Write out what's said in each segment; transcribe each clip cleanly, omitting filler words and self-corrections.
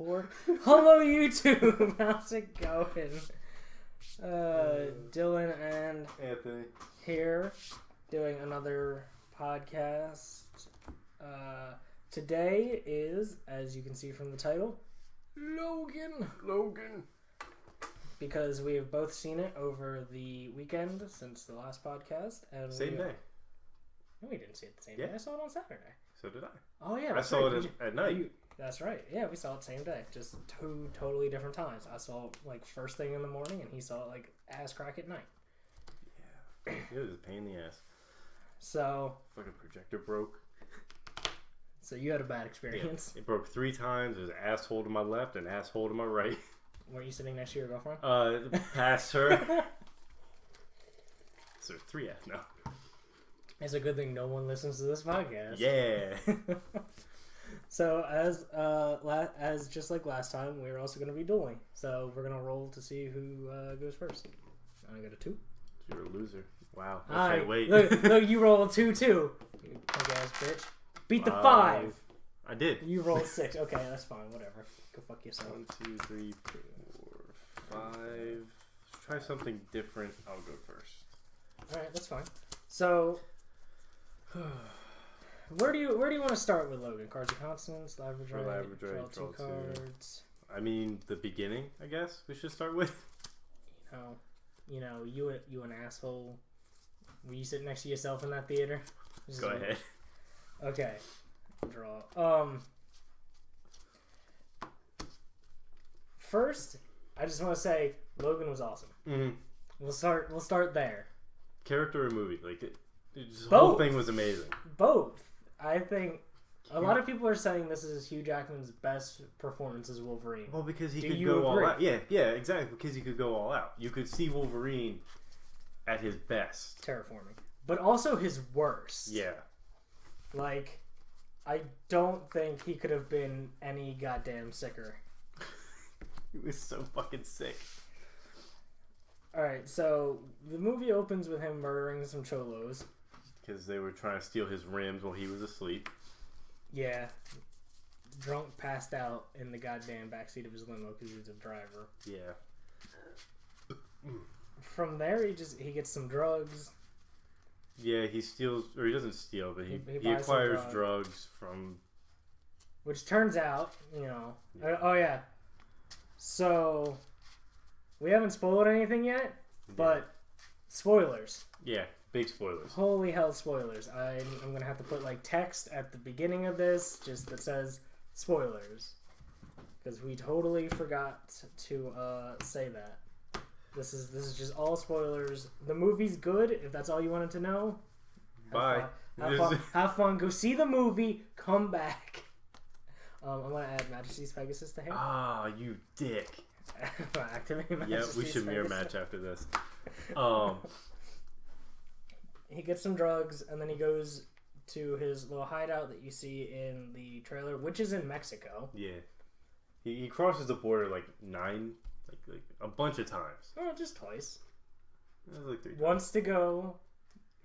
4. Hello, YouTube! How's it going? Dylan and Anthony here doing another podcast. Today is, as you can see from the title, Logan. Because we have both seen it over the weekend since the last podcast. And same day. No, we didn't see it the same day. I saw it on Saturday. So did I. Oh, yeah. I saw it at night. That's right. Yeah, we saw it same day. Just 2 totally different times. I saw it like first thing in the morning, and he saw it like ass crack at night. Yeah. It was a pain in the ass. So. Fucking projector broke. So you had a bad experience. Yeah. It broke 3 times. There's an asshole to my left and an asshole to my right. Were you sitting next to your girlfriend? Past her. So 3 F now. It's a good thing no one listens to this podcast. Yeah. So as just like last time, we're also going to be dueling. So we're going to roll to see who goes first. I got a 2. You're a loser. Wow. Okay, wait. Look, you roll a 2 too. You punk ass bitch. Beat the 5. I did. You rolled 6. Okay, that's fine. Whatever. Go fuck yourself. 1, 2, 3, 4, 5. Let's try something different. I'll go first. All right, that's fine. So, where do you want to start with Logan? Cards of Consonance, Labradorite, draw 2 cards. I mean, the beginning. I guess we should start with. You an asshole. Were you sitting next to yourself in that theater? Go ahead. Okay. Draw. First, I just want to say Logan was awesome. Mm-hmm. We'll start there. Character or movie? Like the whole thing was amazing. Both. I think a lot of people are saying this is Hugh Jackman's best performance as Wolverine. Well, because he could go all out. Yeah, exactly. Because he could go all out. You could see Wolverine at his best. Terraforming. But also his worst. Yeah. Like, I don't think he could have been any goddamn sicker. He was so fucking sick. Alright, so the movie opens with him murdering some cholos. Because they were trying to steal his rims while he was asleep. Yeah. Drunk, passed out in the goddamn backseat of his limo because he was a driver. Yeah. From there, he gets some drugs. Yeah, he steals, or he doesn't steal, but he acquires drugs from... Which turns out, oh yeah. So, we haven't spoiled anything yet, but spoilers. Yeah, big spoilers. Holy hell, spoilers. I'm going to have to put like text at the beginning of this, just that says spoilers. Because we totally forgot to say that. This is just all spoilers. The movie's good, if that's all you wanted to know. Bye. Have fun. Go see the movie. Come back. I'm going to add Majesty's Pegasus to him. Ah, you dick. Activate Majesty's Yeah, we should mirror match after this. He gets some drugs, and then he goes to his little hideout that you see in the trailer, which is in Mexico. Yeah. He crosses the border like a bunch of times. Oh, just twice. That was like 3 times. Once to go.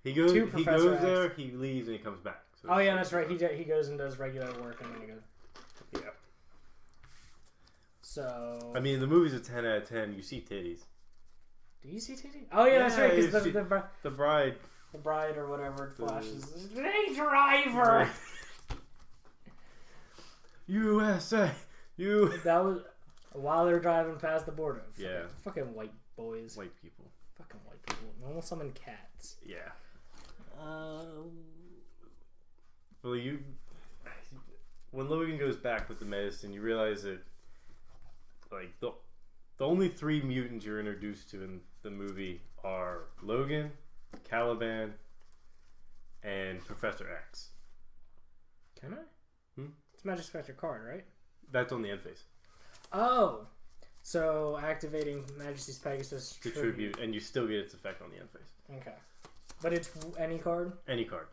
He goes there, he leaves, and he comes back. So oh yeah, that's right. He goes and does regular work, and then he goes. Yeah. So. I mean, the movie's a 10 out of 10. You see titties. Do you see titties? Oh yeah, that's right. Because the bride. The bride or whatever flashes. Hey, driver. USA. You. That was while they're driving past the border. Yeah. Fucking white boys. White people. Fucking white people. Almost summon cats. Yeah. Well, when Logan goes back with the medicine, you realize that, like, the only 3 mutants you're introduced to in the movie are Logan, Caliban, and Professor X. Can I? It's Magic Spectre card, right? That's on the end phase. Oh, so activating Majesty's Pegasus to tribute, and you still get its effect on the end phase. Okay, but it's any card. Any card.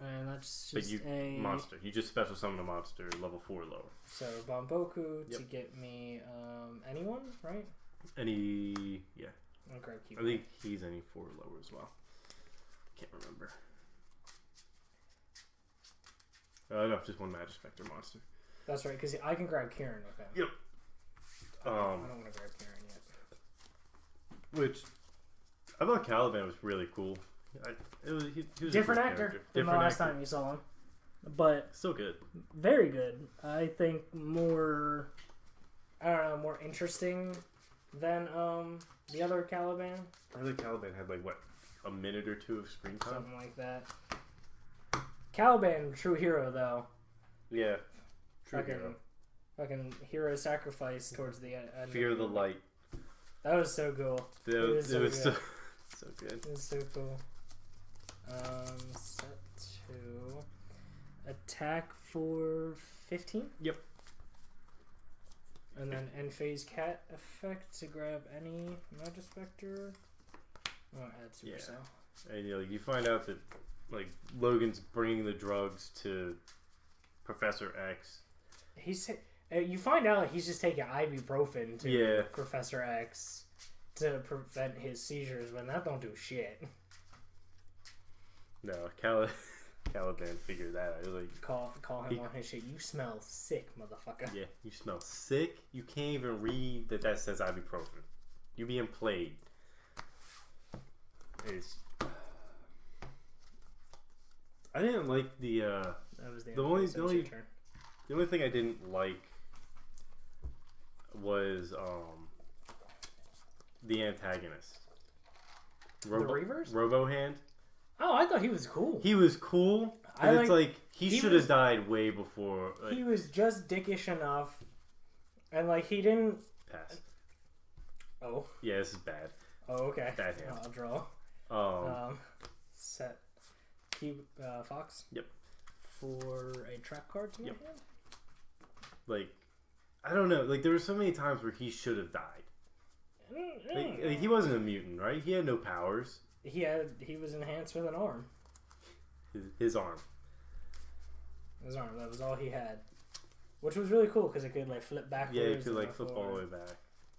And that's just monster. You just special summon a monster level 4 or lower. So Bomboku to get me anyone, right? Yeah. Okay, I think he's any 4 or lower as well. Can't remember. No, just one Magic Spectre monster. That's right, because I can grab Kieran with him. Yep. I don't want to grab Kieran yet. Which I thought Caliban was really cool. He was Different a cool actor character. than the last time you saw him. But still good. Very good. I think more, I don't know, more interesting than the other Caliban. I think Caliban had like, what, a minute or two of screen time? Something like that. Caliban, true hero, though. Yeah. True hero. Fucking hero sacrifice towards the end. Fear the light. That was so cool. It was so good. It was so cool. Set to attack for 15? Yep. And then end phase cat effect to grab any Magispector. Oh, add Supercell. And you find out that like Logan's bringing the drugs to Professor X. You find out he's just taking ibuprofen to Professor X to prevent his seizures, when that don't do shit. No, Caliban figured that out. He was like, call him on his shit. You smell sick, motherfucker. Yeah, you smell sick. You can't even read that says ibuprofen. You being played. I didn't like the only thing I didn't like was the antagonist. The Reavers? Robohand. Oh, I thought he was cool. He was cool, but it's like he should have died way before. Like, he was just dickish enough, and like he didn't pass. Oh. Yeah, this is bad. Oh, okay. Bad hand. I'll draw. Set keep Fox. Yep. For a trap card to my hand. Like, I don't know. Like, there were so many times where he should have died. Like, he wasn't a mutant, right? He had no powers. He was enhanced with an arm. His arm. His arm. That was all he had, which was really cool because it could like flip backwards. Yeah, it could like flip all the way back.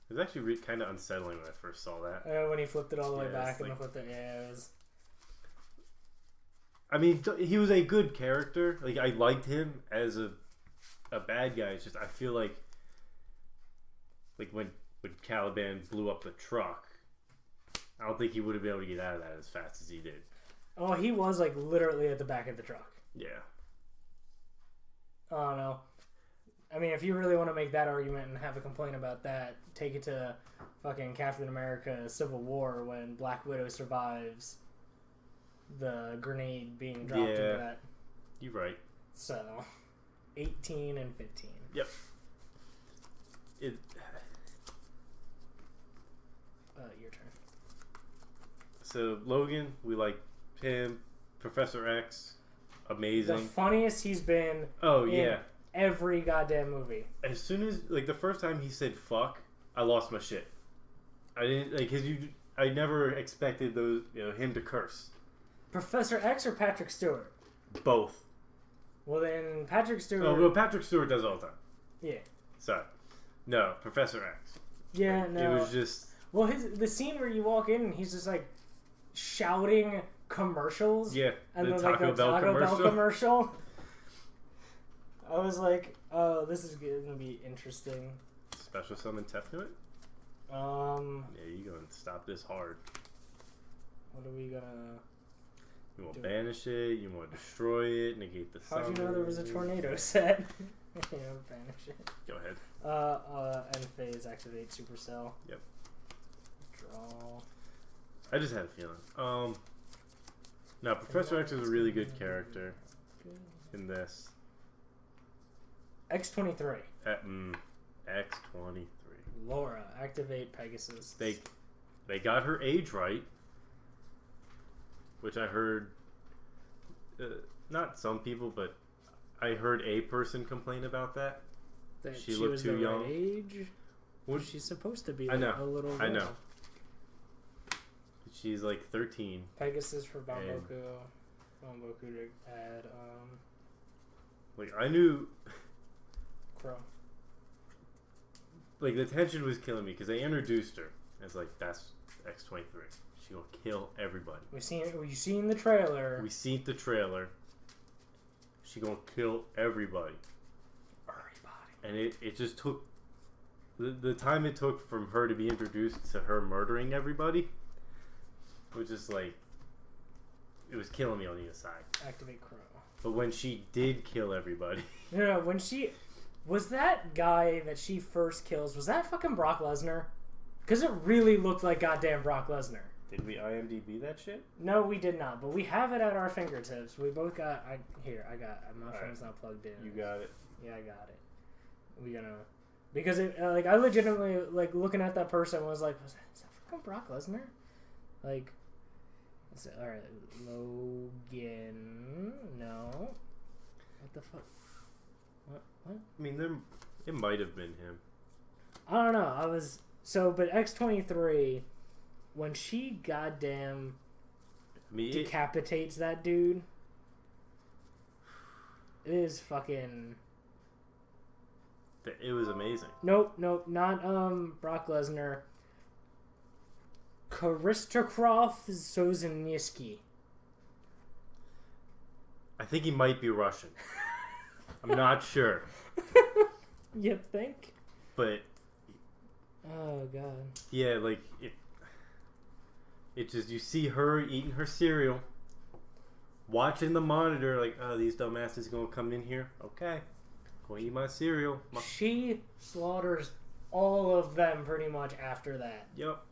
It was actually kind of unsettling when I first saw that. When he flipped it all the way back and then flipped it. Yeah, it was. I mean, he was a good character. Like, I liked him as a bad guy. It's just I feel like when Caliban blew up the truck, I don't think he would have been able to get out of that as fast as he did. Oh, he was like literally at the back of the truck. Yeah. Oh no. I mean, if you really want to make that argument and have a complaint about that, take it to fucking Captain America Civil War when Black Widow survives the grenade being dropped into that. You're right. So, 18 and 15. Yep. Your turn. So, Logan, we like him. Professor X, amazing. The funniest he's been. Oh, yeah. Every goddamn movie. As soon as, like, the first time he said fuck, I lost my shit. I didn't, like, I never expected him to curse. Professor X or Patrick Stewart? Both. Well, then Patrick Stewart. Oh, well, Patrick Stewart does all the time. Yeah. Sorry. No, Professor X. Yeah, like, no. It was just. Well, the scene where you walk in and he's just like shouting commercials. Yeah. And the then Taco like the Bell Taco commercial. Bell commercial. I was like, oh, this is gonna be interesting. Special summon Tefnuit? Yeah, you gonna stop this hard. What are we gonna? You want to banish it? You want to destroy it? Negate the summon? How'd you know there was a tornado set? Banish it. Go ahead. End phase, activate Supercell. Yep. Draw. I just had a feeling. Now, Professor X is a really good character in this. X-23. X-23. Laura, activate Pegasus. They got her age right, which I heard. Not some people, but I heard a person complain about that. That she looked was too the young. Right age. Well, she's supposed to be. I know. A little. I know. She's like 13. Pegasus for Bamboku. Bamboku to add. Like I knew. Crow. Like the tension was killing me because they introduced her as like that's X-23. She gonna kill everybody. We've seen the trailer. We seen the trailer. She gonna kill everybody. and it just took the time it took from her to be introduced to her murdering everybody was just like, it was killing me on the inside. Activate Crow. But when she did kill everybody, No, when she was that guy that she first kills, was that fucking Brock Lesnar? Because it really looked like goddamn Brock Lesnar. did we IMDb that shit? No, we did not, but we have it at our fingertips. We both got. I got. My phone's not plugged in. You got it. Yeah, I got it. We gonna because it like I legitimately like looking at that person was like, is that fucking Brock Lesnar? Like, all right, Logan. No. What the fuck? What? I mean, it might have been him. I don't know. I was but X-23 when she goddamn decapitates that dude. It is fucking. It was amazing. Nope, not Brock Lesnar. Krzysztof Sosniewski. I think he might be Russian. I'm not sure. You think? But oh god. yeah, like it just, you see her eating her cereal, watching the monitor, like, oh, these dumbasses gonna come in here. Okay, go eat my cereal. She slaughters all of them pretty much after that. Yep.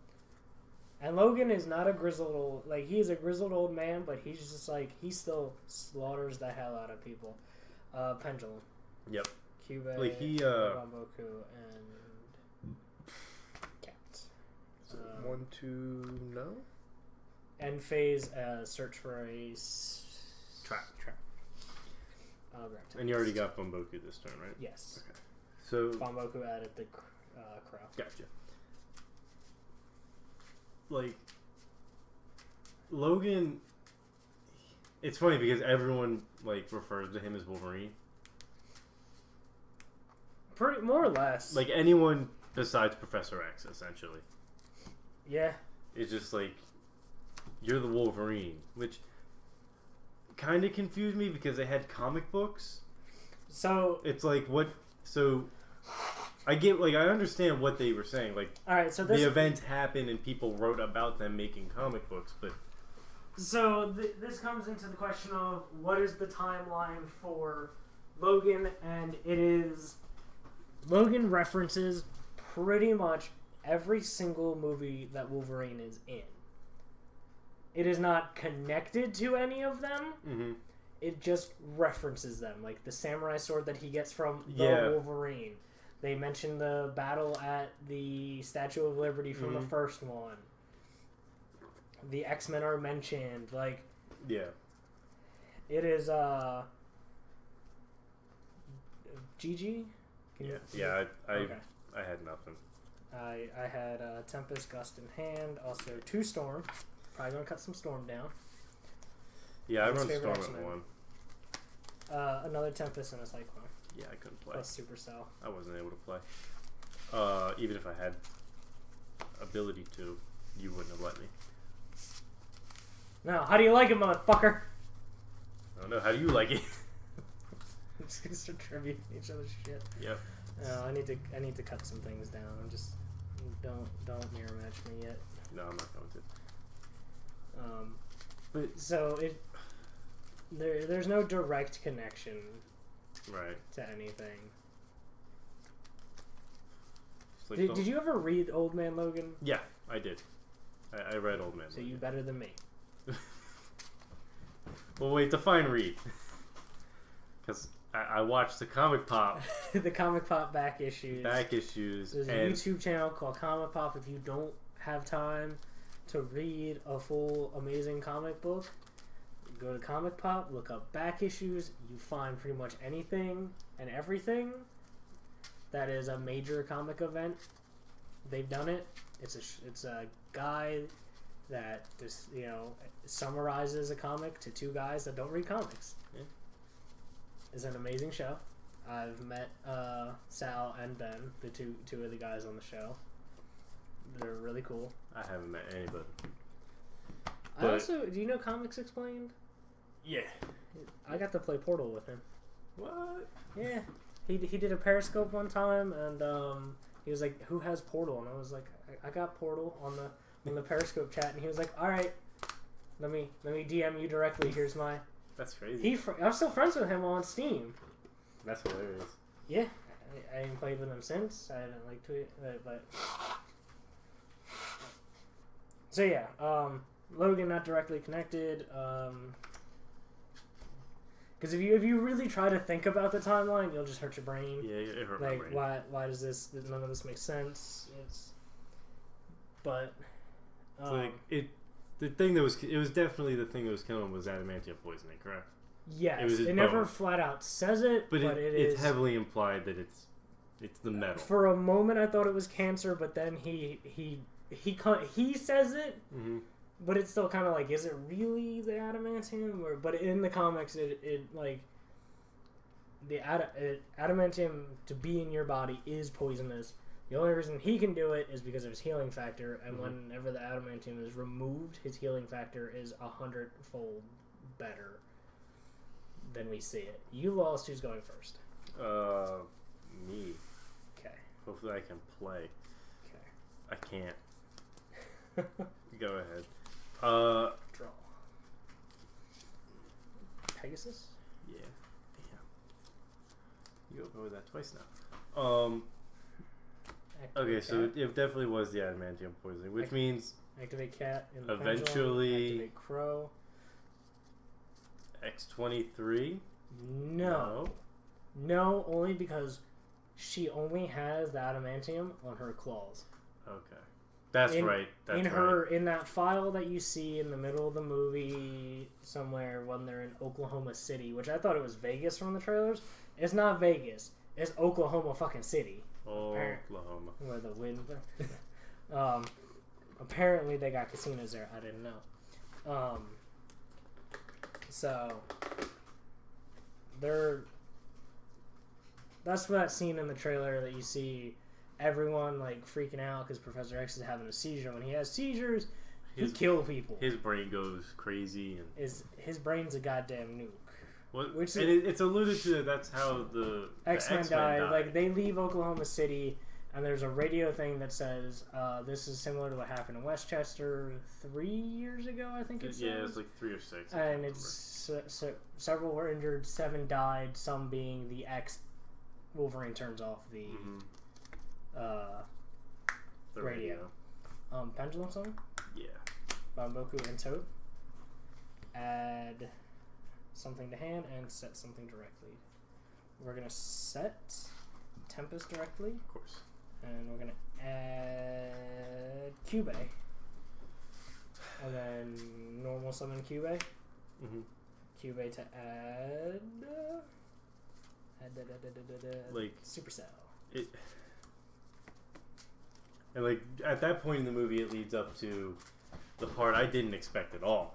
And Logan is not a grizzled old, like, he is a grizzled old man, but he's just like, he still slaughters the hell out of people. Pendulum. Yep. Cuba, like he Bamboku, and Cat. So 1, 2, no. End phase, search for a Trap. I'll grab And you already got Bamboku this turn, right? Yes. Okay. So Bamboku added the crow. Gotcha. Like, Logan, it's funny because everyone like refers to him as Wolverine. Pretty more or less. Like anyone besides Professor X, essentially. Yeah. It's just like, you're the Wolverine, which kind of confused me because they had comic books. So it's like, what? So I get, like, I understand what they were saying. Like, all right, so the event happened and people wrote about them making comic books, but so this comes into the question of what is the timeline for Logan, and it is Logan references pretty much every single movie that Wolverine is in. It is not connected to any of them. mm-hmm. It just references them, like the samurai sword that he gets from the Wolverine. They mention the battle at the Statue of Liberty from the first one. The X-Men are mentioned. Like, yeah, it is GG. Yeah. Okay. I had nothing. I had Tempest, Gust in hand. Also 2 Storm. Probably gonna cut some Storm down. Yeah, I His run favorite Storm X-Men. at 1. Another Tempest and a Cyclone. Yeah, I couldn't play. Plus Supercell. I wasn't able to play. Even if I had ability to, you wouldn't have let me. Now, how do you like it, motherfucker? I don't know. How do you like it? I'm just gonna start tributing each other's shit. Yep. No, I need to cut some things down. I'm just don't mirror match me yet. No, I'm not going to. But so there's no direct connection Right. to anything. Like Did you ever read Old Man Logan? Yeah, I did. I read Old Man. So you better than me. Well, wait, define read. Because I watched the Comic Pop. The Comic Pop back issues. There's a YouTube channel called Comic Pop. If you don't have time to read a full amazing comic book, go to Comic Pop, look up back issues. You find pretty much anything and everything that is a major comic event. They've done it. It's a guy that just summarizes a comic to 2 guys that don't read comics. Yeah. It's an amazing show. I've met Sal and Ben, the two of the guys on the show. They're really cool. I haven't met anybody. I also, do you know Comics Explained? Yeah. I got to play Portal with him. What? Yeah. he did a Periscope one time, and he was like, "Who has Portal?" And I was like, "I got Portal on the Periscope chat." And he was like, "All right, let me DM you directly. Here's my." That's crazy. I'm still friends with him on Steam. That's hilarious. Yeah, I haven't played with him since. I haven't like tweeted, but so yeah, Logan not directly connected. Because if you really try to think about the timeline, you'll just hurt your brain. Yeah, it hurt like, my brain. why does none of this make sense? But it's like it was definitely the thing that was killing him was adamantium poisoning, correct? Yes, it never flat out says it, but it's heavily implied that it's the metal. For a moment, I thought it was cancer, but then he says it. Mm-hmm. But it's still kind of like, is it really the adamantium? But in the comics, it like the adamantium to be in your body is poisonous. The only reason he can do it is because of his healing factor, and whenever the adamantium is removed, his healing factor is 100-fold better than we see it. You lost. Who's going first? Me. Okay. Hopefully I can play. Okay. I can't. Go ahead. Draw. Pegasus? Yeah. Damn. You go with that twice now. Okay, so it definitely was the adamantium poisoning, which means activate cat in the eventually pendulum, activate crow. X-23? No, only because she only has the adamantium on her claws. Okay. That's right. In that file that you see in the middle of the movie somewhere when they're in Oklahoma City, which I thought it was Vegas from the trailers. It's not Vegas. It's Oklahoma fucking City. Oklahoma. Where the wind. Apparently they got casinos there. I didn't know. So that's that scene in the trailer that you see. Everyone like freaking out because Professor X is having a seizure. When he has seizures, he kills people. His brain goes crazy, and his brain's a goddamn nuke. It's alluded to that that's how the X-Men died. Like they leave Oklahoma City, and there's a radio thing that says this is similar to what happened in Westchester 3 years ago. I think it's it's like 3 or 6. And it's several were injured, 7 died. Some being the X. Wolverine turns off the. The radio. Pendulum song? Yeah. Bamboku and Toad. Add something to hand and set something directly. We're going to set Tempest directly. Of course. And we're going to add Cube. And then normal summon Cube. Mm-hmm. Cube to add like Supercell. And like at that point in the movie, it leads up to the part I didn't expect at all.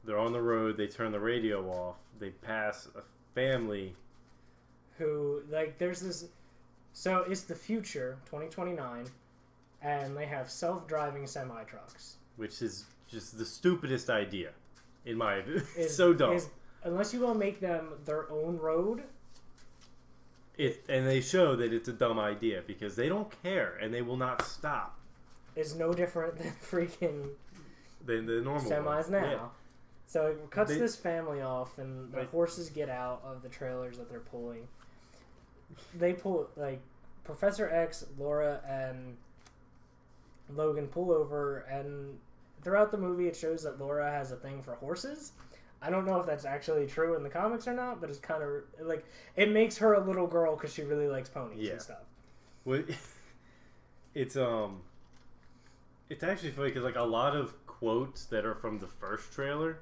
They're on the road. They turn the radio off. They pass a family who like there's this. So it's the future, 2029, and they have self-driving semi-trucks, which is just the stupidest idea, in my opinion. It's so dumb. Unless you want to make them their own road. And they show that it's a dumb idea because they don't care and they will not stop. It's no different than freaking the normal semis ones. now. Yeah. So it cuts this family off, and the horses get out of the trailers that they're pulling. They pull like Professor X, Laura, and Logan pull over, and throughout the movie, it shows that Laura has a thing for horses. I don't know if that's actually true in the comics or not, but it's kind of like it makes her a little girl because she really likes ponies and stuff. Well, it's actually funny because like a lot of quotes that are from the first trailer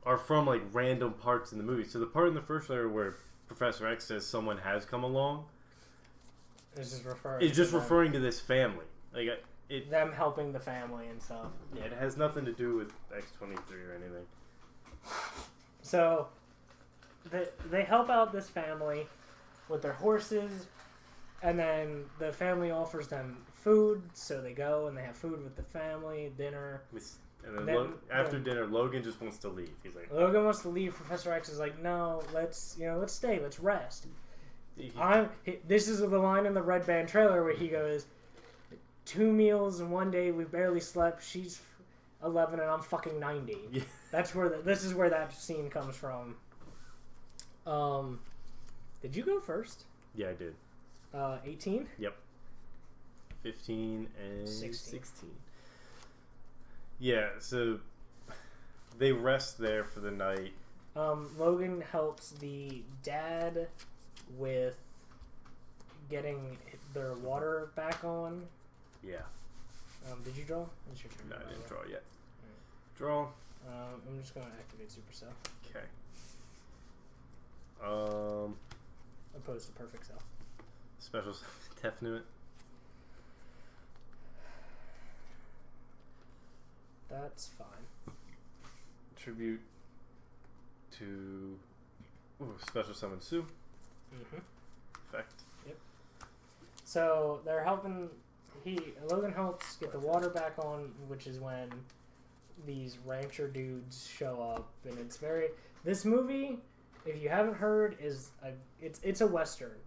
are from like random parts in the movie. So the part in the first trailer where Professor X says someone has come along, it's just referring to this family, like them helping the family and stuff. Yeah, it has nothing to do with X-23 or anything. So they help out this family with their horses, and then the family offers them food, so they go and they have food with the family, dinner. And then, after dinner, Logan just wants to leave. He's like, Logan wants to leave. Professor X is like, no, let's stay, let's rest. This is the line in the Red Band trailer where he goes, 2 meals in 1 day, we barely slept. She's 11 and I'm fucking 90. Yeah. This is where that scene comes from. Did you go first? Yeah, I did. 18? Yep. 15 and 16. Yeah, so they rest there for the night. Logan helps the dad with getting their water back on. Yeah. Did you draw? It's your turn. No, I didn't draw yet. Right. Draw. I'm just going to activate Supercell. Okay. Opposed to Perfect Cell. Special Definite. That's fine. Tribute to Special Summon Sue. Mm-hmm. Effect. Yep. So they're helping. Logan helps get the water back on, which is when these rancher dudes show up, and it's very. This movie, if you haven't heard, it's a western.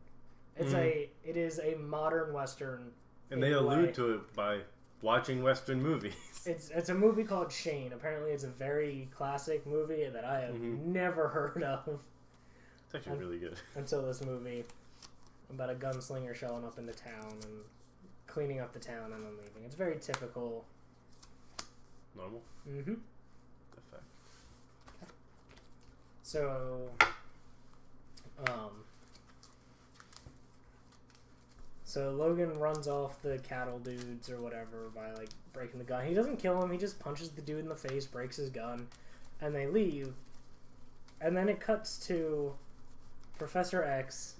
It is a modern western. And they allude to it by watching western movies. It's a movie called Shane. Apparently, it's a very classic movie that I have never heard of. It's actually really good. Until this movie about a gunslinger showing up in the town and cleaning up the town and then leaving. It's very typical. Normal? Mm-hmm. Effect. Okay. So, so Logan runs off the cattle dudes or whatever by like breaking the gun. He doesn't kill him. He just punches the dude in the face, breaks his gun, and they leave. And then it cuts to Professor X.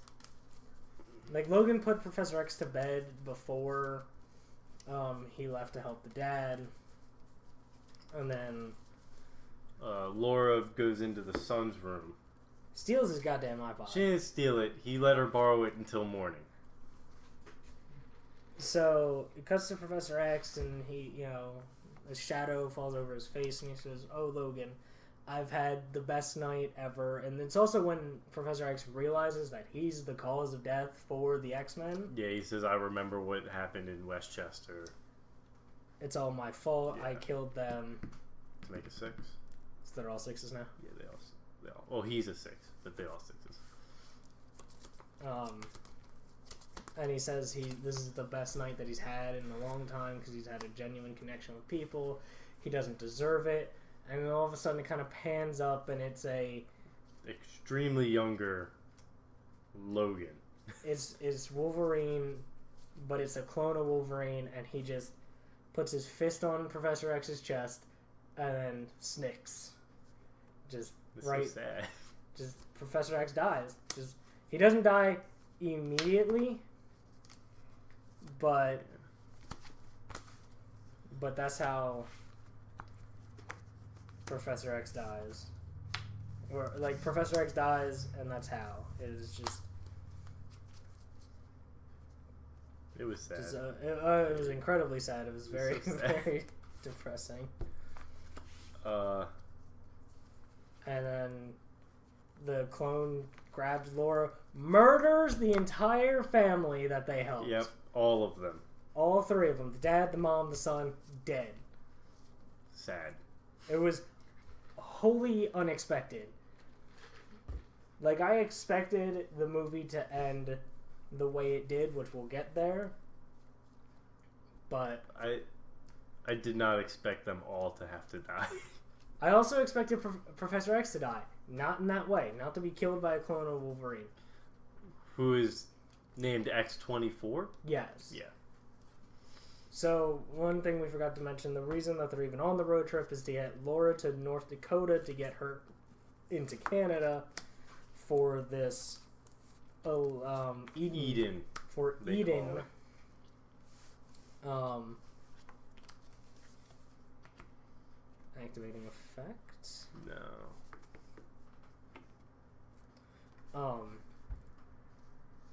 Like Logan put Professor X to bed before he left to help the dad. And then Laura goes into the son's room. Steals his goddamn iPod. She didn't steal it. He let her borrow it until morning. So it cuts to Professor X, and he, a shadow falls over his face, and he says, "Oh, Logan, I've had the best night ever." And it's also when Professor X realizes that he's the cause of death for the X-Men. Yeah, he says, "I remember what happened in Westchester. It's all my fault. Yeah. I killed them." To make a 6. So they're all 6s now? Yeah, they all. Well, he's a 6, but they all 6s. And he says this is the best night that he's had in a long time because he's had a genuine connection with people. He doesn't deserve it. And then all of a sudden it kind of pans up and it's a extremely younger Logan. It's Wolverine, but it's a clone of Wolverine, and he just puts his fist on Professor X's chest and then snicks. Just This right. is sad. Just Professor X dies. He doesn't die immediately, but that's how Professor X dies. Or like Professor X dies, and that's how. It is just. It was sad. It was incredibly sad. It was very, so sad. very depressing. And then the clone grabs Laura, murders the entire family that they helped. Yep, all of them. All 3 of them. The dad, the mom, the son, dead. Sad. It was wholly unexpected. Like, I expected the movie to end the way it did, which we'll get there. But I did not expect them all to have to die. I also expected Professor X to die. Not in that way. Not to be killed by a clone of Wolverine. Who is named X-24? Yes. Yeah. So, one thing we forgot to mention, the reason that they're even on the road trip is to get Laura to North Dakota to get her into Canada for this Eden. For Eden. Activating effect. No.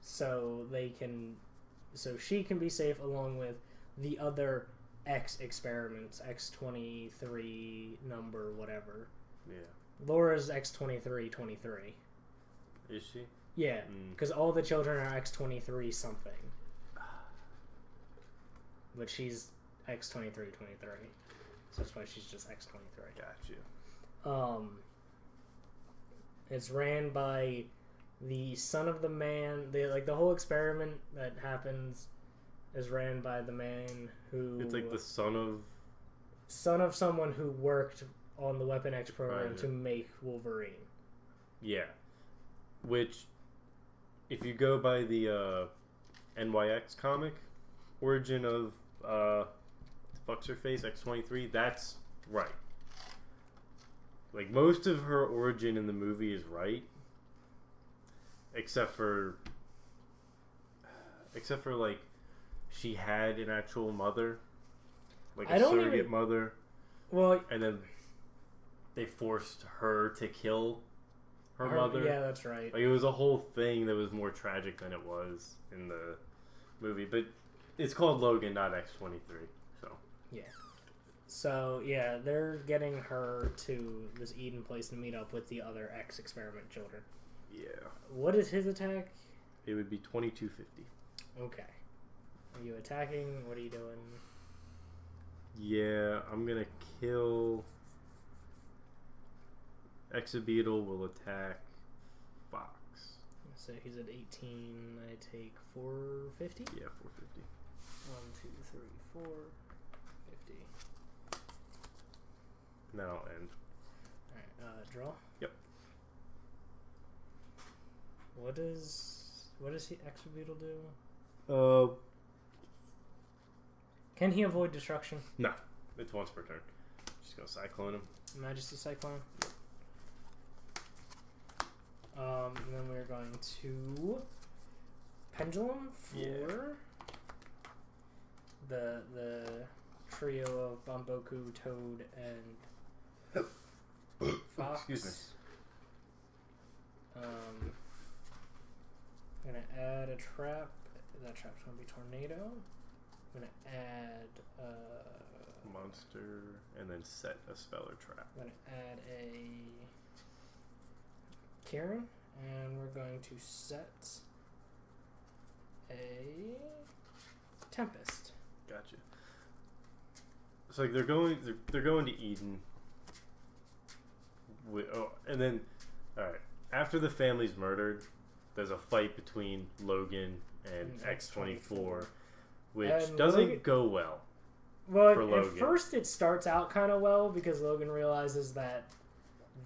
So she can be safe along with the other X experiments, X23 number, whatever. Yeah. Laura's X2323. Is she? Yeah, because all the children are X23 something. But she's X2323. So that's why she's just X23. Got you. It's ran by the son of the man. The whole experiment that happens is ran by the man who... It's like the son of someone who worked on the Weapon X program to make Wolverine. Yeah. Which, if you go by the NYX comic origin of fuck's her face, X-23, that's right. Like, most of her origin in the movie is right. Except for like, she had an actual mother. Like a surrogate mother. Well... And then they forced her to kill her mother. Yeah, that's right. Like, it was a whole thing that was more tragic than it was in the movie. But it's called Logan, not X-23. So yeah. So yeah, they're getting her to this Eden place to meet up with the other X experiment children. Yeah. What is his attack? It would be 2250. Okay. Are you attacking? What are you doing? Yeah, I'm gonna kill. Exabeetle will attack Fox. So he's at 18. I take 450? Yeah, 450. 1, 2, 3, 4, 50. And then I'll end. Alright, draw? Yep. What does Exabeetle do? Can he avoid destruction? No. It's once per turn. Just go Cyclone him. Majesty Cyclone. And then we're going to Pendulum for the trio of Bamboku, Toad, and Fox. Excuse me. I'm gonna add a trap. That trap's gonna be Tornado. I'm gonna add monster and then set a spell or trap. I'm gonna add a Karen, and we're going to set a Tempest. Gotcha. So like they're going to Eden. And then, all right. After the family's murdered, there's a fight between Logan and X-24, which doesn't go well. Well, for Logan. At first it starts out kind of well because Logan realizes that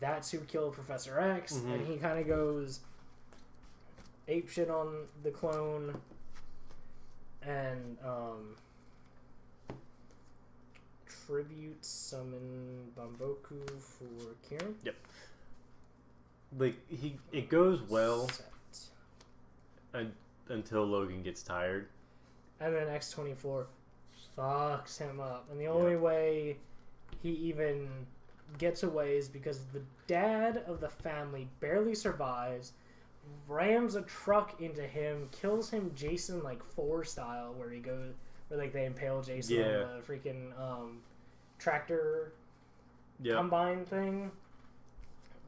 that's who killed Professor X, and he kind of goes apeshit on the clone, and tribute summon Bamboku for Kieran. Yep. Like it goes well until Logan gets tired, and then X-24 fucks him up, and the only way he even gets away is because the dad of the family barely survives, rams a truck into him, kills him Jason like 4 style, where like they impale Jason on the freaking tractor combine thing,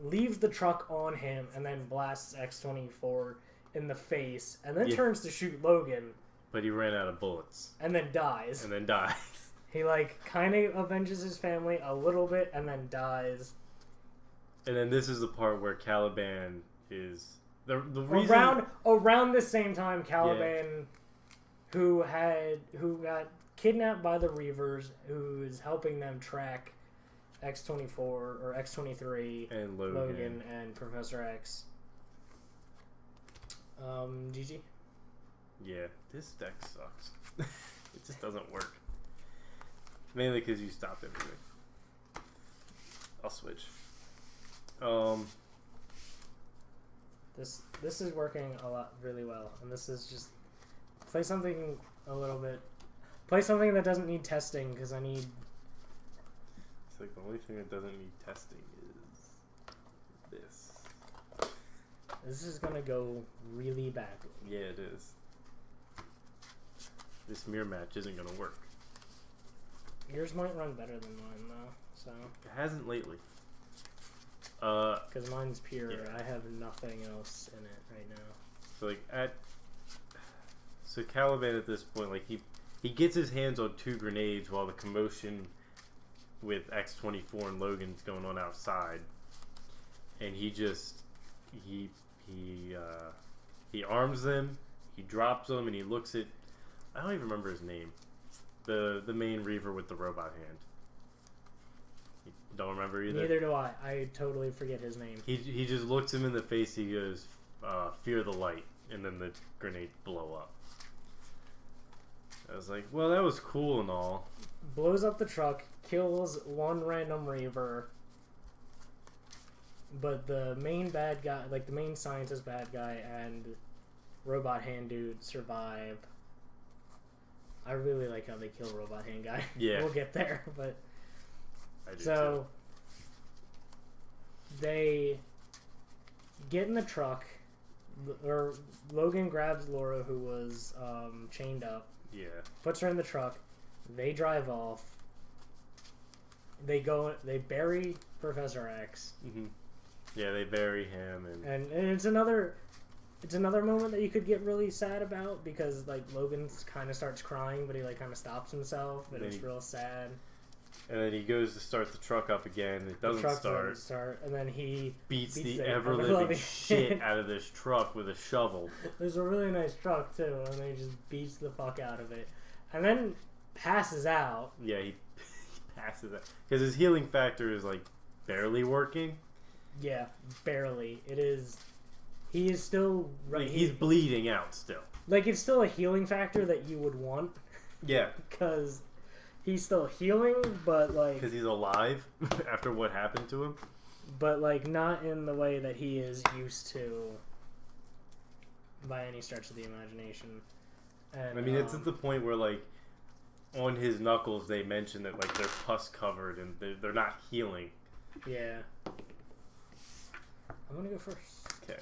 leaves the truck on him, and then blasts X-24 in the face, and then turns to shoot Logan. But he ran out of bullets. And then dies. He like kind of avenges his family a little bit and then dies. And then this is the part where Caliban is the reason around the same time Caliban who got kidnapped by the Reavers, who is helping them track X-24 or X-23 and Logan and Professor X. GG. Yeah, this deck sucks. It just doesn't work. Mainly because you stopped everything. I'll switch. This is working really well, and this is just play something that doesn't need testing, because I need. It's like the only thing that doesn't need testing is this. This is gonna go really badly. Yeah, it is. This mirror match isn't gonna work. Yours might run better than mine though, so. It hasn't lately. Because mine's pure. Yeah. I have nothing else in it right now. So so Caliban at this point, like he gets his hands on 2 grenades while the commotion with X-24 and Logan's going on outside, and he arms them, he drops them, and he looks at, I don't even remember his name, the main Reaver with the robot hand. You don't remember either? Neither do I. I totally forget his name. He just looks him in the face. He goes, "Fear the light," and then the grenade blow up. I was like, well, that was cool and all. Blows up the truck, kills one random Reaver, but the main bad guy, like the main scientist bad guy and robot hand dude survive. I really like how they kill robot hand guy. Yeah. We'll get there, but I do so they get in the truck, or Logan grabs Laura, who was chained up. Yeah. Puts her in the truck. They drive off. They bury Professor X. Mm-hmm. Yeah, they bury him, And it's another moment that you could get really sad about, because like Logan kind of starts crying, but he like kind of stops himself, and it's real sad. And then he goes to start the truck up again. It doesn't start. And then he beats the ever-living shit out of this truck with a shovel. There's a really nice truck too, and then he just beats the fuck out of it, and then passes out. Yeah, he passes out because his healing factor is like barely working. Yeah, barely. It is. He is still. Like, he's bleeding out still. Like, it's still a healing factor that you would want. Yeah. Because he's still healing, but like. Because he's alive after what happened to him. But like, not in the way that he is used to. By any stretch of the imagination. And, I mean, it's at the point where like, on his knuckles, they mention that like they're pus covered and they're not healing. Yeah. I'm gonna go first. Okay.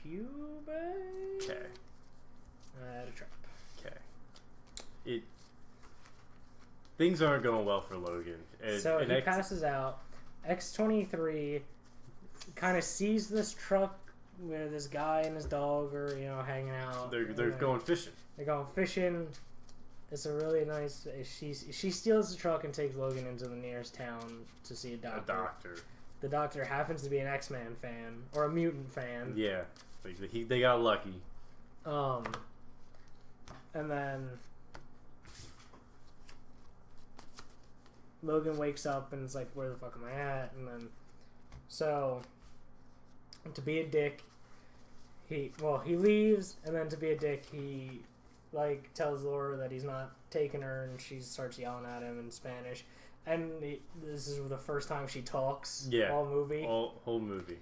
Cube. Okay. At a trap. Okay. Things aren't going well for Logan. So he passes out. X-23 kind of sees this truck where this guy and his dog are, hanging out. They're going fishing. They're going fishing. It's a really nice. She steals the truck and takes Logan into the nearest town to see a doctor. The doctor happens to be an X-Man fan or a mutant fan. Yeah, they got lucky. And then Logan wakes up and is like, "Where the fuck am I at?" And then, so to be a dick, he leaves, and then to be a dick, he like tells Laura that he's not taking her, and she starts yelling at him in Spanish. And this is the first time she talks. Yeah, all movie, whole movie.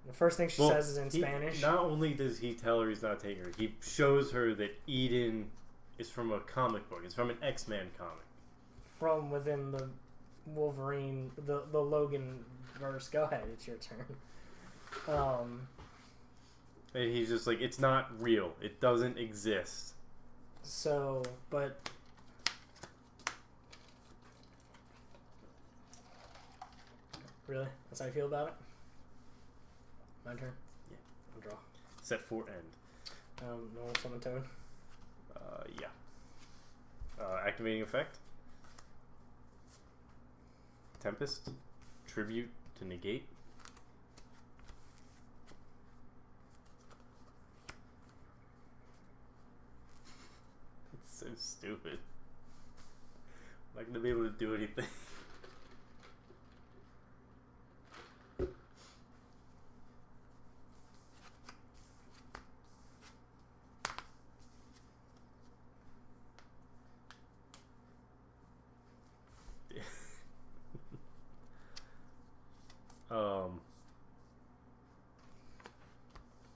The first thing she says is in Spanish. Not only does he tell her he's not taking her, he shows her that Eden is from a comic book. It's from an X-Men comic. From within the Wolverine, the Logan verse. Go ahead, it's your turn. And he's just like, it's not real. It doesn't exist. So, but really, that's how I feel about it. My turn. Yeah. I'll draw. Set for end. Normal summon tone. Yeah. Activating effect. Tempest. Tribute to negate. It's so stupid. I'm not gonna be able to do anything.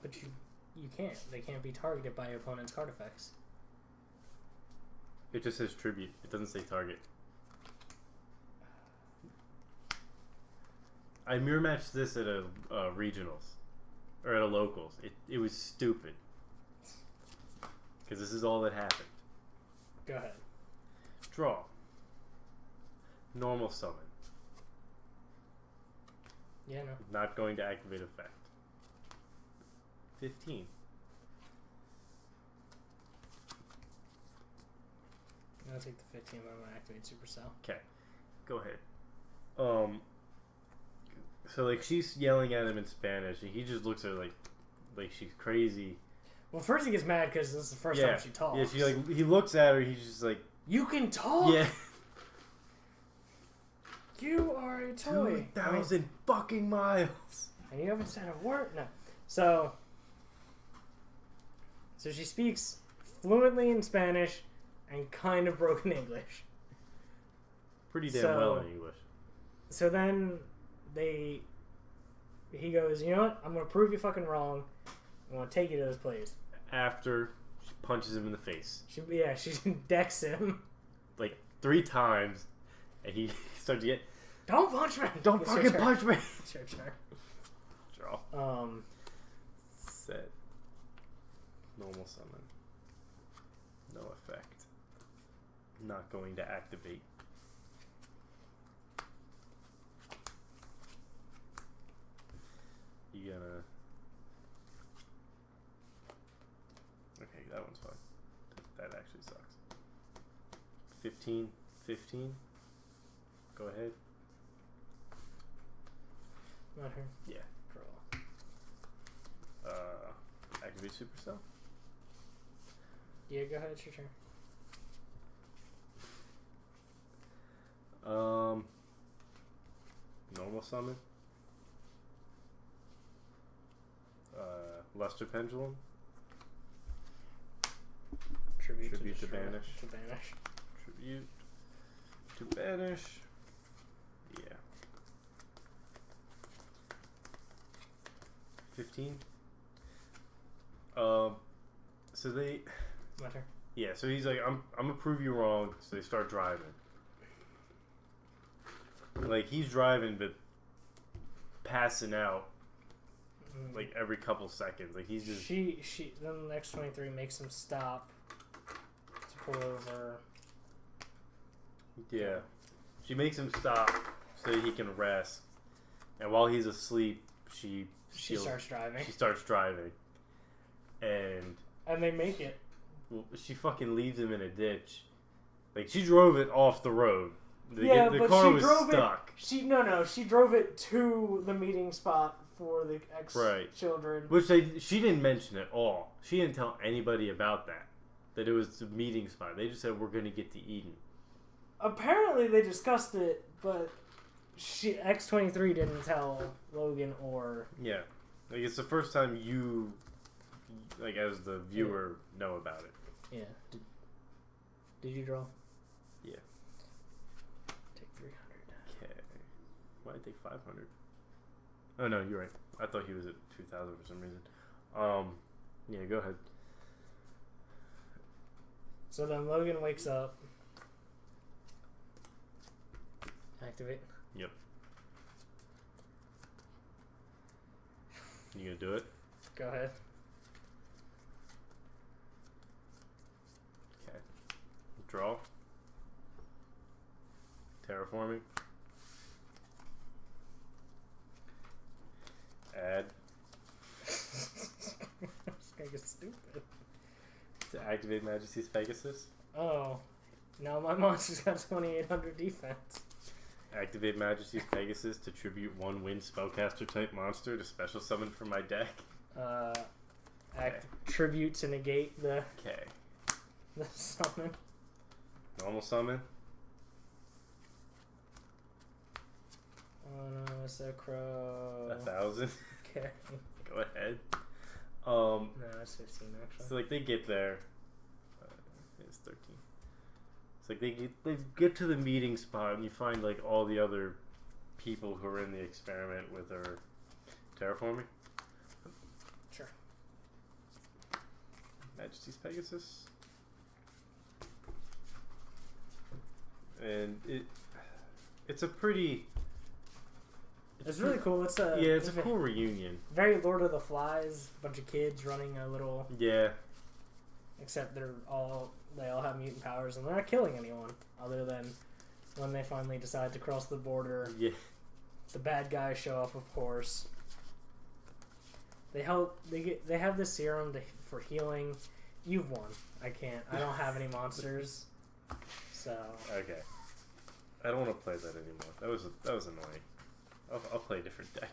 But you can't. They can't be targeted by your opponent's card effects. It just says tribute. It doesn't say target. I mirror matched this at a regionals. or at a locals. It was stupid. Because this is all that happened. Go ahead. Draw. Normal summon. Yeah, no. Not going to activate effect. 15. I'll take the 15, but I'm going to activate Supercell. Okay. Go ahead. So, like, she's yelling at him in Spanish, and he just looks at her like she's crazy. Well, first he gets mad because this is the first time she talks. Yeah, he looks at her, he's just like... You can talk? Yeah. You are a toy. 2,000 fucking miles. And you haven't said a word? No. So she speaks fluently in Spanish and kind of broken English. Pretty damn well in English. So then he goes, you know what? I'm going to prove you fucking wrong. I'm going to take you to this place. After she punches him in the face. She decks him. Like 3 times. And he starts to get... Don't punch me! Don't fucking punch me! Sure. Draw. Set. Normal summon. No effect. Not going to activate. You gonna... Okay, that one's fine. That actually sucks. 15. Go ahead. Not her. Yeah. Draw. Activate Supercell. Yeah, go ahead. It's your turn. Normal summon. Luster Pendulum. Tribute to banish. To banish. Tribute to banish. Yeah. 15. So they... My turn. Yeah, so he's like, I'm gonna prove you wrong. So they start driving. Like, he's driving, but passing out. Like, every couple seconds. Like, he's just... Then the next 23 makes him stop to pull over. Yeah. She makes him stop so that he can rest. And while he's asleep, she starts driving. She starts driving. And they make it. Well, she fucking leaves him in a ditch. Like, she drove it off the road. The but car she was drove stuck. She drove it to the meeting spot for the ex-children. Which she didn't mention at all. She didn't tell anybody about that. That it was the meeting spot. They just said, we're going to get to Eden. Apparently they discussed it, but X-23 didn't tell Logan or... Yeah. Like, it's the first time you, like, as the viewer, know about it. Yeah. Did you draw? Yeah. Take 300. Okay. Why did I take 500? Oh, no, you're right. I thought he was at 2,000 for some reason. Yeah, go ahead. So then Logan wakes up. Activate. Yep. You gonna do it? Go ahead. Okay. Draw. Terraforming. Add. This guy gets stupid. To activate Majesty's Pegasus. Oh. Now my monster's got 2,800 defense. Activate Majesty's Pegasus to tribute 1 wind spellcaster type monster to special summon from my deck. Tribute to negate the summon. Normal summon. Oh no, it's a crow. 1,000. Okay. Go ahead. No, it's 15 actually. So like they get there. It's 13. It's like they get to the meeting spot and you find like all the other people who are in the experiment with her terraforming. Sure. Majesty's Pegasus. And it's a pretty It's really cool. It's a it's a cool reunion. Very Lord of the Flies. Bunch of kids running a little. Yeah. Except they all have mutant powers and they're not killing anyone other than when they finally decide to cross the border. Yeah. The bad guys show up, of course. They have this serum for healing. You've won. I can't. I don't have any monsters. So. Okay. I don't want to play that anymore. That was annoying. I'll play a different deck.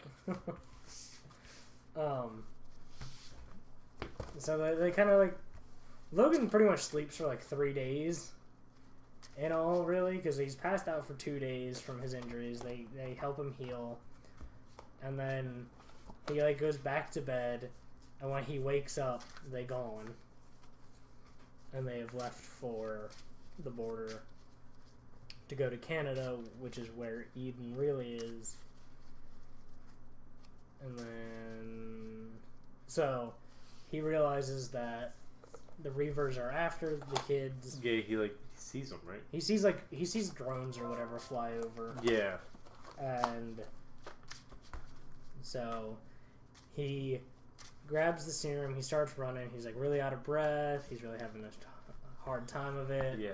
So they kind of like Logan pretty much sleeps for like 3 days. In all, really, because he's passed out for 2 days from his injuries. They help him heal, and then he like goes back to bed, and when he wakes up, they gone, and they have left for the border to go to Canada, which is where Eden really is. And then so he realizes that the Reavers are after the kids. Yeah, he sees them, right? He sees drones or whatever fly over. Yeah. And so he grabs the serum, he starts running, he's like really out of breath, he's really having a hard time of it. Yeah.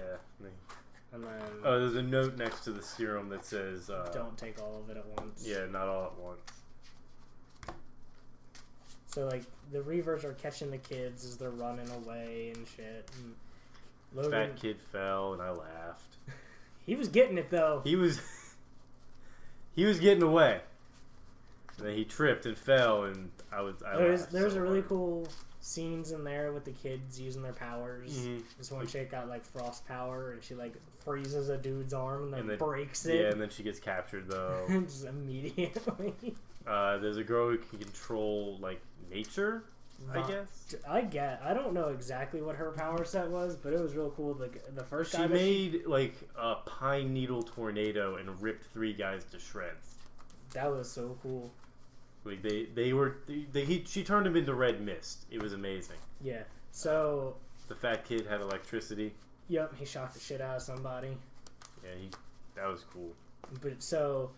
And then there's a note next to the serum that says don't take all of it at once. Yeah, not all at once. So like the Reavers are catching the kids as they're running away and shit. And Logan, Fat kid fell and I laughed. He was getting it though. He was getting away. And then he tripped and fell and There's a really cool scenes in there with the kids using their powers. Mm-hmm. This one chick got like frost power and she like freezes a dude's arm and then breaks it. Yeah, and then she gets captured though. Just immediately. There's a girl who can control like nature, I guess. I don't know exactly what her power set was, but it was real cool. The first guy she made like a pine needle tornado and ripped 3 guys to shreds. That was so cool. Like she turned him into red mist. It was amazing. Yeah. So the fat kid had electricity. Yep, he shocked the shit out of somebody. Yeah, that was cool. But so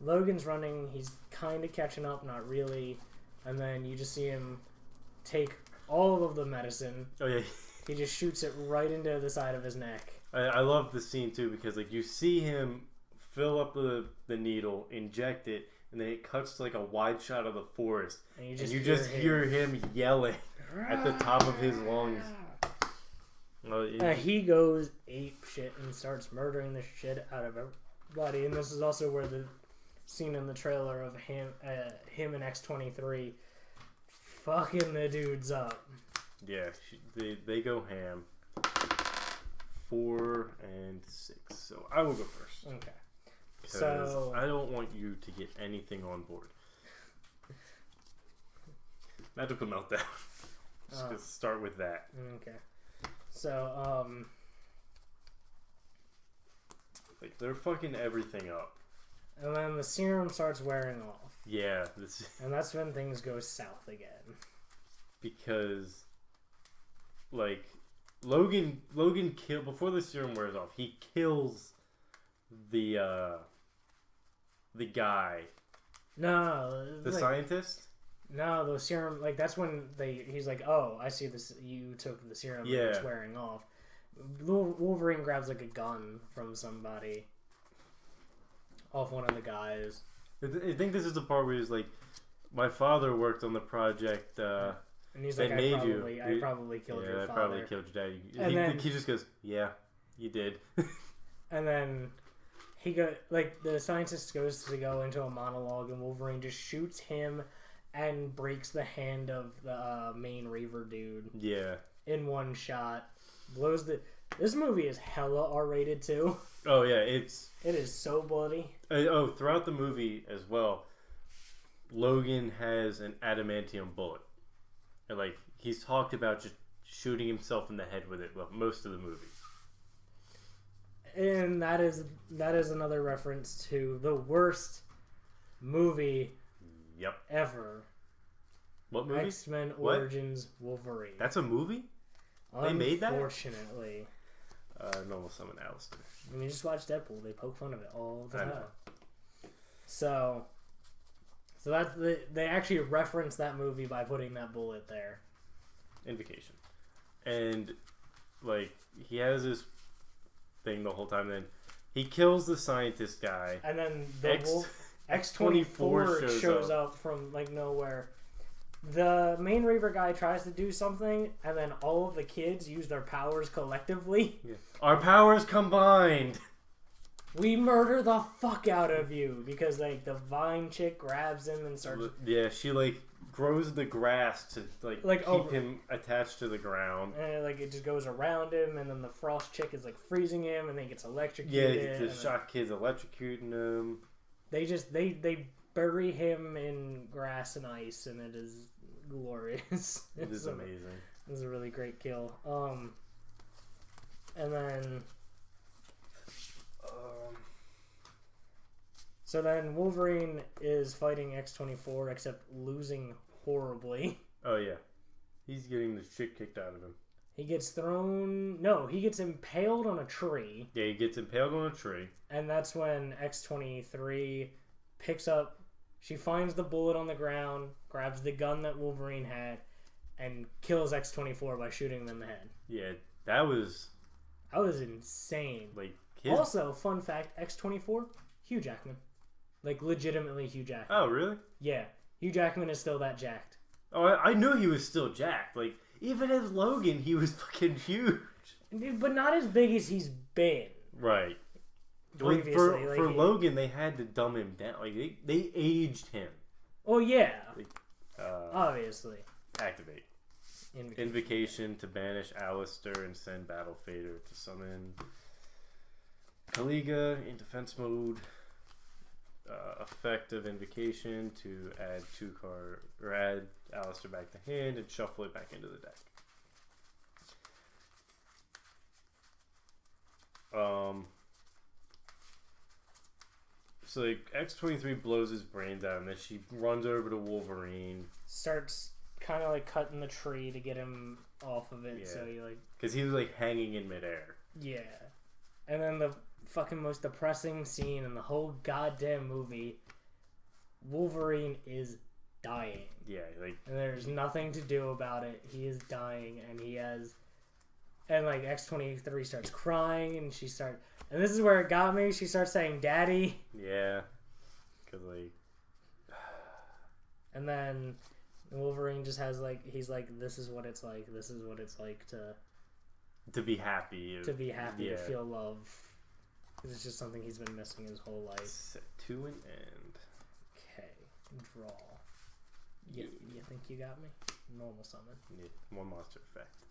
Logan's running, he's kind of catching up, not really, and then you just see him take all of the medicine. Oh yeah. He just shoots it right into the side of his neck. I love the scene too because like you see him fill up the needle, inject it, and then it cuts to like a wide shot of the forest, and you just hear him yelling at the top of his lungs. He goes ape shit and starts murdering the shit out of everybody, and this is also where the scene in the trailer of him and X-23 fucking the dudes up. Yeah, they go ham. 4 and 6. So I will go first. Okay. So I don't want you to get anything on board. Magical meltdown. Just start with that. Okay. So like they're fucking everything up. And then the serum starts wearing off. Yeah. And that's when things go south again. Because, like, Logan before the serum wears off, he kills the guy. No. The scientist? No, the serum, like, that's when he's like, oh, I see this, you took the serum and it's wearing off. Wolverine grabs, like, a gun from somebody. Off one of the guys. I think this is the part where he's like, my father worked on the project, and he's like, I probably killed your father. I probably killed your dad. And he just goes, yeah, you did. And then the scientist goes to go into a monologue, and Wolverine just shoots him and breaks the hand of the main Reaver dude. Yeah. In one shot. This movie is hella R-rated too. Oh yeah, it is so bloody. Throughout the movie as well, Logan has an adamantium bullet. And like he's talked about just shooting himself in the head with it most of the movie. And that is another reference to the worst movie ever. What movie? X-Men Origins Wolverine. That's a movie? They made that? Unfortunately. Normal Summon Alistair. I mean, you just watch Deadpool. They poke fun of it all the time. So, So they actually reference that movie by putting that bullet there. Invocation. And, like, he has this thing the whole time. Then he kills the scientist guy. And then the X-24 shows up from, like, nowhere. The main Reaver guy tries to do something, and then all of the kids use their powers collectively. Yeah. Our powers combined! We murder the fuck out of you! Because, like, the vine chick grabs him and starts... Yeah, she, like, grows the grass to, like keep him attached to the ground. And, like, it just goes around him, and then the frost chick is, like, freezing him, and then he gets electrocuted. Yeah, the shock kid's electrocuting him. They bury him in grass and ice, and it is glorious. It is amazing. It was a really great kill. And then... So then Wolverine is fighting X-24, except losing horribly. Oh, yeah. He's getting the shit kicked out of him. He gets thrown... No, he gets impaled on a tree. Yeah, he gets impaled on a tree. And that's when X-23 picks up... She finds the bullet on the ground, grabs the gun that Wolverine had, and kills X-24 by shooting him in the head. Yeah, that was... That was insane. Like, Also, fun fact, X-24, Hugh Jackman. Like, legitimately Hugh Jackman. Oh, really? Yeah. Hugh Jackman is still that jacked. Oh, I knew he was still jacked. Like, even as Logan, he was fucking huge. But not as big as he's been. Right. Previously. For Logan, they had to dumb him down. Like, they aged him. Oh, yeah. Like, obviously. Activate. Invocation to banish Alistair and send Battle Fader to summon Kaliga in defense mode. Effect of Invocation to add add Alistair back to hand and shuffle it back into the deck. So like X-23 blows his brains out, and then she runs over to Wolverine. Starts kind of like cutting the tree to get him off of it. Yeah. So he like, because he was like hanging in midair. Yeah, and then the fucking most depressing scene in the whole goddamn movie. Wolverine is dying. Yeah, like, and there's nothing to do about it. He is dying, and he has, and like X-23 starts crying, and and this is where it got me. She starts saying, "Daddy." Yeah, because like, and then Wolverine just has like, he's like, "This is what it's like. This is what it's like to be happy. To be happy, to feel love." It's just something he's been missing his whole life. Set to an end. Okay, draw. You think you got me? Normal summon. Yeah, one monster effect.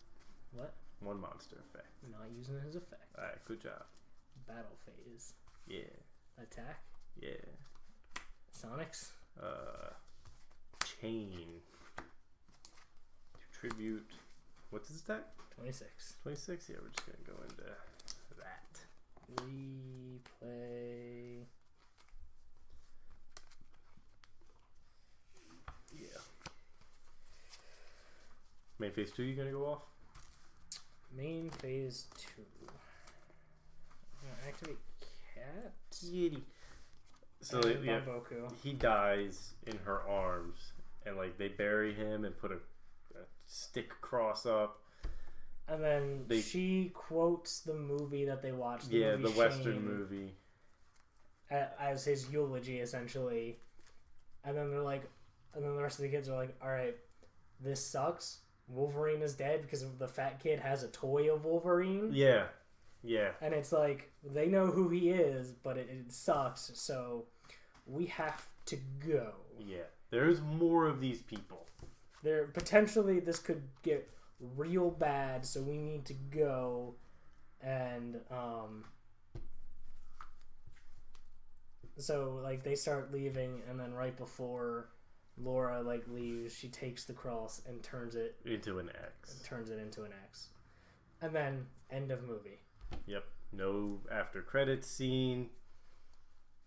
What? One monster effect. Not using his effect. Alright, good job. Battle phase. Yeah. Attack. Yeah. Sonics. Chain. Tribute. What's his attack? 26. 26? Yeah, we're just gonna go into that. Replay. Yeah. Main phase 2, you gonna go off? Main phase 2. Activate cat. Kitty. So yeah, he dies in her arms, and like they bury him and put a stick cross up. And then she quotes the movie that they watched. The Western movie. As his eulogy, essentially. And then they're like, and then the rest of the kids are like, "Alright, this sucks. Wolverine is dead because the fat kid has a toy of Wolverine." Yeah. Yeah. And it's like, they know who he is, but it sucks, so we have to go. Yeah. There's more of these people. Potentially this could get real bad, so we need to go. And so like they start leaving, and then right before Laura like leaves, she takes the cross and turns it into an X. And then end of movie. Yep. No after credits scene.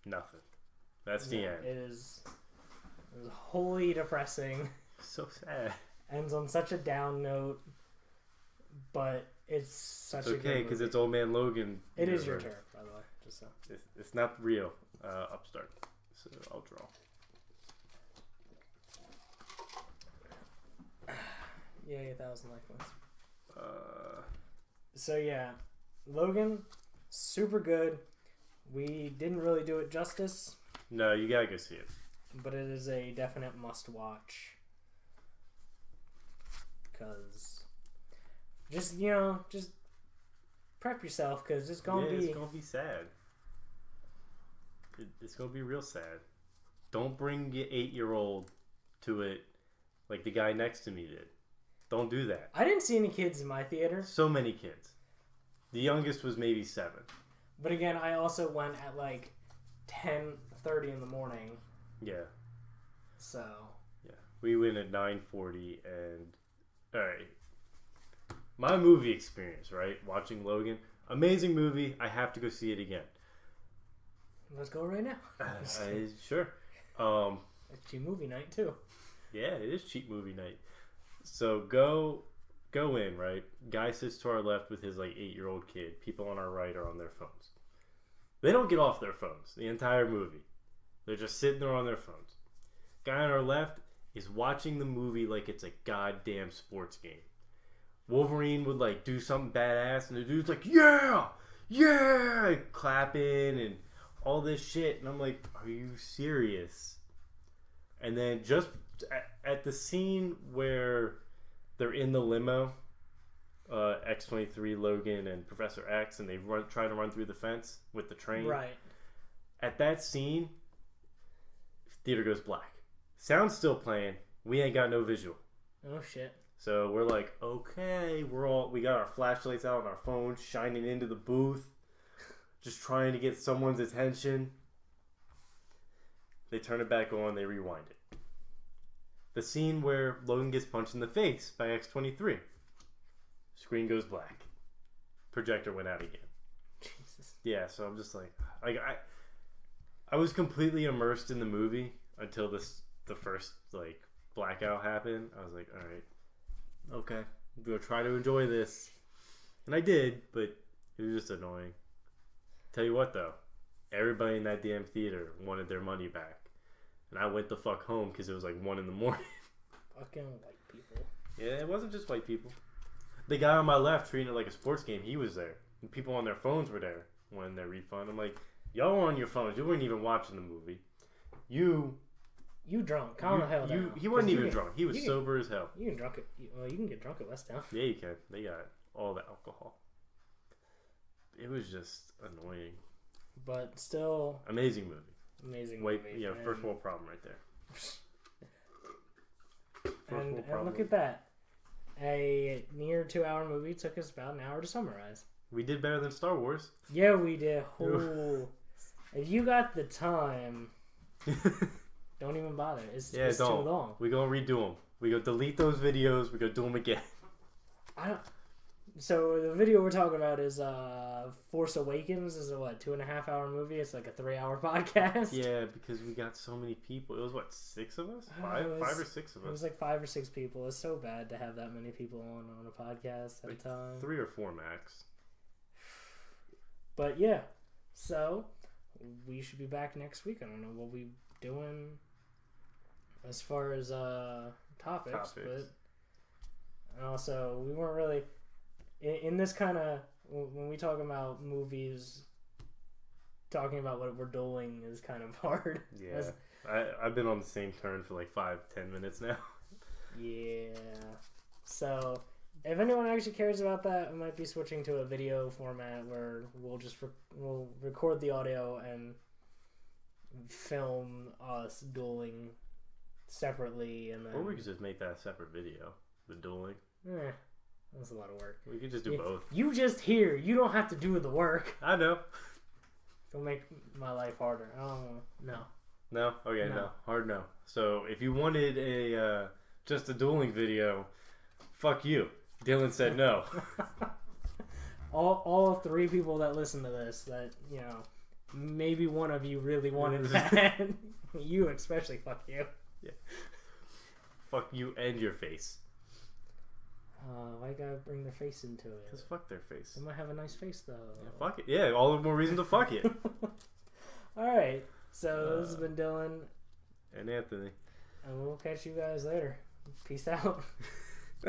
Nothing. That's the end. It is wholly depressing. So sad. Ends on such a down note, but it's such a good movie. Because it's Old Man Logan. It is your turn, by the way. Just so. It's not real. Upstart. So I'll draw. Yeah, 8,000 like points. Uh, So yeah, Logan, super good. We didn't really do it justice, no, you gotta go see it. but it is a definite must watch. Cause just just prep yourself, cause it's gonna be. It's gonna be sad. It's gonna be real sad. Don't bring your 8-year-old to it like the guy next to me did. Don't do that. I didn't see any kids in my theater. So many kids. The youngest was maybe 7. But again, I also went at like 10:30 in the morning. Yeah. So. Yeah. We went at 9:40 and alright. My movie experience, right? Watching Logan. Amazing movie. I have to go see it again. Let's go right now. Sure. It's cheap movie night too. Yeah, it is cheap movie night. So go in, right? Guy sits to our left with his like 8-year-old kid. People on our right are on their phones. They don't get off their phones the entire movie. They're just sitting there on their phones. Guy on our left is watching the movie like it's a goddamn sports game. Wolverine would like do something badass and the dude's like, yeah, clapping and all this shit. And I'm like, are you serious? And then just at the scene where they're in the limo, X-23, Logan, and Professor X, and they try to run through the fence with the train. Right. At that scene, theater goes black. Sound's still playing. We ain't got no visual. Oh shit. So we're like, okay, we got our flashlights out on our phones, shining into the booth, just trying to get someone's attention. They turn it back on, they rewind it. The scene where Logan gets punched in the face by X-23. Screen goes black. Projector went out again. Jesus. Yeah, so I'm just like I was completely immersed in the movie until the first like blackout happened. I was like, all right, okay, I'm gonna try to enjoy this, and I did, but it was just annoying. Tell you what though, everybody in that damn theater wanted their money back, and I went the fuck home because it was like 1 a.m. Fucking white people. Yeah, it wasn't just white people. The guy on my left treating it like a sports game, he was there. And people on their phones were there wanting their refund. I'm like, y'all were on your phones. You weren't even watching the movie. You drunk. Calm the hell down. He wasn't even drunk. He was sober as hell. You can drunk it. Well, you can get drunk at West Town. Yeah, you can. They got all the alcohol. It was just annoying. But still... Amazing movie. Amazing movie. Yeah, first world problem right there. And look at that. A near 2-hour movie took us about an hour to summarize. We did better than Star Wars. Yeah, we did. Oh, if you got the time, don't even bother. It's too long. We gonna redo them. We go delete those videos. We go do them again. So the video we're talking about is Force Awakens. Is a 2.5 hour movie. It's like a 3-hour podcast. Yeah, because we got so many people. It was 6 of us? Five or 6 of us. It was like 5 or 6 people. It's so bad to have that many people on a podcast at a time. 3 or 4 max. But yeah, so we should be back next week. I don't know what we're doing as far as topics, but also we weren't really in this kind of, when we talk about movies, talking about what we're doing is kind of hard. Yeah, I've been on the same turn for like 5-10 minutes now. Yeah, so if anyone actually cares about that, we might be switching to a video format where we'll just we'll record the audio and film us dueling separately, and then or we could just make that a separate video, the dueling. That's a lot of work. We could just do both. You just hear. You don't have to do the work. I know. Don't make my life harder. I don't want to. No. No? Okay, no. Hard no. So if you wanted a just a dueling video, fuck you. Dylan said no. all 3 people that listen to this, that, maybe one of you really wanted that. You especially, fuck you. Yeah. Fuck you and your face. Why gotta bring their face into it? Because fuck their face. They might have a nice face, though. Yeah, fuck it. Yeah, all the more reason to fuck it. Alright, so this has been Dylan. And Anthony. And we'll catch you guys later. Peace out.